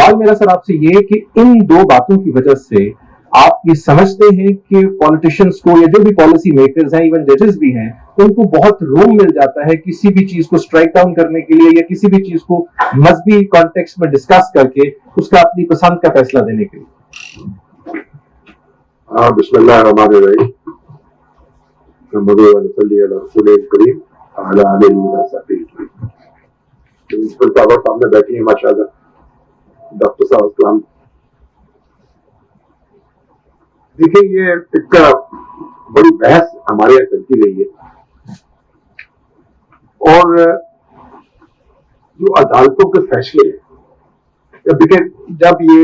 سوال میرا سر آپ سے یہ ہے کہ ان دو باتوں کی وجہ سے آپ یہ سمجھتے ہیں کہ پالیٹیشینس کو یا جو بھی پالیسی میکرز ہیں ایون ججز بھی ہیں ان کو بہت روم مل جاتا ہے کسی بھی چیز کو اسٹرائک ڈاؤن کرنے کے لیے یا کسی بھی چیز کو مذہبی کانٹیکسٹ میں ڈسکس کر کے اس کا اپنی پسند کا فیصلہ دینے کے لیے؟ بسم اللہ الرحمن الرحیم سامنے بیٹھی ہیں ماشاء اللہ ڈاکٹر صاحب اسلام. دیکھیں یہ ایک بڑی بحث ہمارے یہاں چلتی رہی ہے اور جو عدالتوں کے فیصلے ہیں دیکھیں جب یہ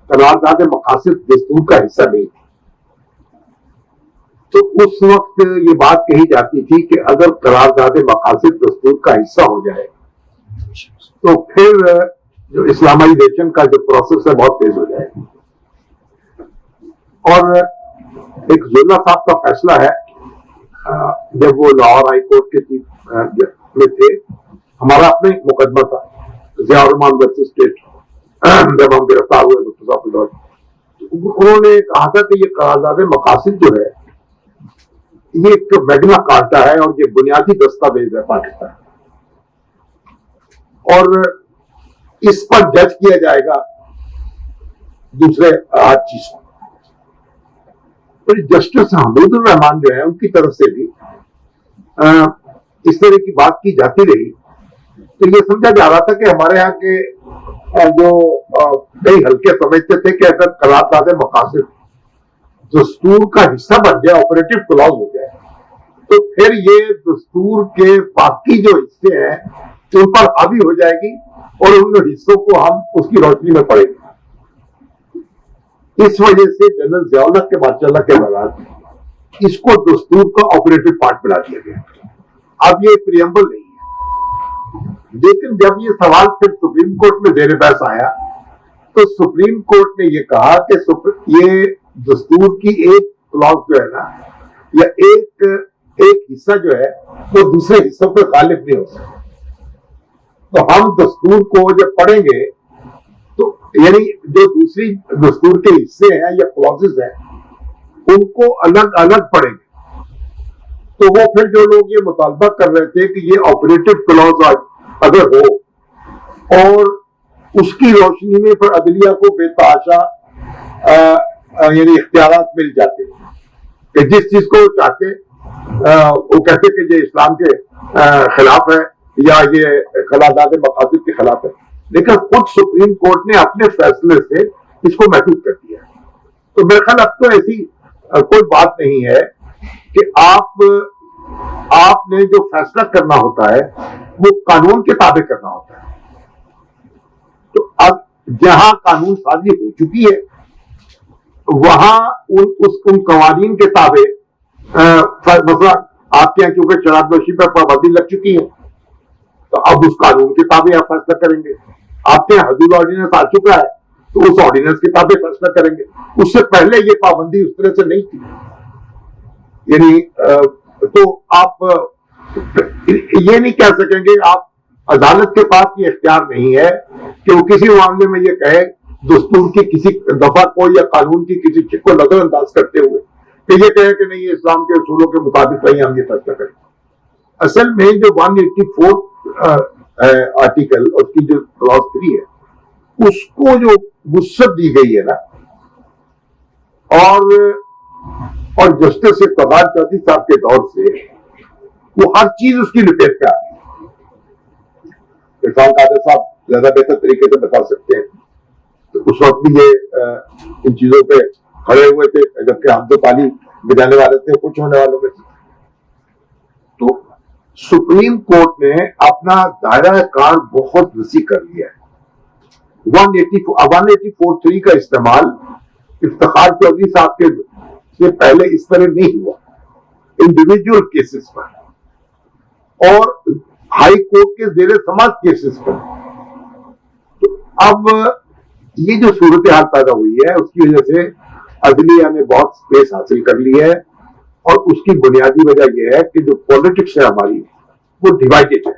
قرارداد مقاصد دستور کا حصہ نہیں تو اس وقت یہ بات کہی جاتی تھی کہ اگر قرارداد مقاصد دستور کا حصہ ہو جائے تو پھر جو اسلامائزیشن کا جو پروسیس ہے بہت تیز ہو جائے. اور ایک زلہ صاحب کا فیصلہ ہے جب وہ لاہور ہائی کورٹ کے چیف میں تھے, ہمارا اپنا ایک مقدمہ تھا ضیاء الرحمان ورسز اسٹیٹ, جب ہم گرفتار ہوئے انہوں نے کہا تھا کہ یہ قرارداد مقاصد جو ہے یہ ایک میگنا کارٹا ہے اور یہ بنیادی دستاویز ہے پاکستان اور اس پر جج کیا جائے گا دوسرے ہر چیز کو. جسٹس حمید الرحمان جو ہے ان کی طرف سے بھی اس طرح کی بات کی جاتی رہی تو یہ سمجھا جا رہا تھا کہ ہمارے یہاں کے جو کئی حلقے سمجھتے تھے کہ اگر قرارداد مقاصد دستور کا حصہ بن جائے, آپریٹو کلاز ہو جائے, تو پھر یہ دستور کے باقی جو حصے ہیں ان پر حاوی ہو جائے گی اور ان حصوں کو ہم اس کی روشنی میں پڑیں گے. اس وجہ سے جنرل ضیاء الحق کے ماشاءاللہ کے دوران اس کو دستور کا آپریٹو پارٹ بنا دیا گیا. اب یہ پریمبل نہیں ہے, لیکن جب یہ سوال پھر سپریم کورٹ میں زیر بحث آیا تو سپریم کورٹ نے یہ کہا کہ یہ دستور کی ایک کلاز جو ہے نا یا ایک حصہ جو ہے وہ دوسرے حصوں پہ غالب نہیں ہو سکتا. تو ہم دستور کو جب پڑھیں گے تو یعنی جو دوسری دستور کے حصے ہیں یا کلازز ہیں ان کو الگ الگ پڑھیں گے. تو وہ پھر جو لوگ یہ مطالبہ کر رہے تھے کہ یہ آپریٹو کلاز اگر ہو اور اس کی روشنی میں پھر عدلیہ کو بے تحاشا یعنی اختیارات مل جاتے کہ جس چیز کو وہ چاہتے وہ کہتے کہ یہ اسلام کے خلاف ہے یا یہ قرارداد مقاصد کے خلاف ہے, لیکن خود سپریم کورٹ نے اپنے فیصلے سے اس کو محدود کر دیا. تو میرے خیال اب تو ایسی کوئی بات نہیں ہے کہ آپ نے جو فیصلہ کرنا ہوتا ہے وہ قانون کے تابع کرنا ہوتا ہے. تو اب جہاں قانون سازی ہو چکی ہے وہاں ان قوانین کے تابع مثلا آپ کے یہاں کیونکہ شراب نوشی پر پابندی لگ چکی ہے تو اب اس قانون کے تابع آپ فیصلہ کریں گے. آپ کے یہاں حدود آرڈیننس آ چکا ہے تو اس آرڈیننس کے تابع فیصلہ کریں گے. اس سے پہلے یہ پابندی اس طرح سے نہیں تھی. یعنی تو آپ یہ نہیں کہہ سکیں گے, آپ عدالت کے پاس یہ اختیار نہیں ہے کہ وہ کسی معاملے میں یہ کہے دستور کی کسی دفعہ کو یا قانون کی کسی چیز کو نظر انداز کرتے ہوئے کہ یہ کہے کہ نہیں یہ اسلام کے اصولوں کے مطابق نہیں ہم یہ فیصلہ کریں. اصل میں جو 184 آرٹیکل اور کی جو کلاس 3 ہے اس کو جو وسعت دی گئی ہے نا اور جسٹس اقتدار چودھری صاحب کے دور سے وہ ہر چیز اس کی لپیٹ پہ آتی ہے. عرفان قادر صاحب زیادہ بہتر طریقے سے بتا سکتے ہیں. تو اس وقت بھی یہ ان چیزوں پہ کھڑے ہوئے تھے جبکہ ہم تو پانی بجانے والے تھے کچھ ہونے والوں میں. تو سپریم کورٹ نے اپنا دائرہ کار بہت وسیع کر لیا ہے. 184(3) کا استعمال افتخار چودھری صاحب کے سے پہلے اس طرح نہیں ہوا انڈیویجول کیسز پر اور ہائی کورٹ کے زیر سماعت کیسز پر. تو اب یہ جو صورتحال پیدا ہوئی ہے اس کی وجہ سے عدلیہ نے بہت سپیس حاصل کر لی ہے اور اس کی بنیادی وجہ یہ ہے کہ جو پالیٹکس ہے ہماری وہ ڈیوائڈیڈ ہے.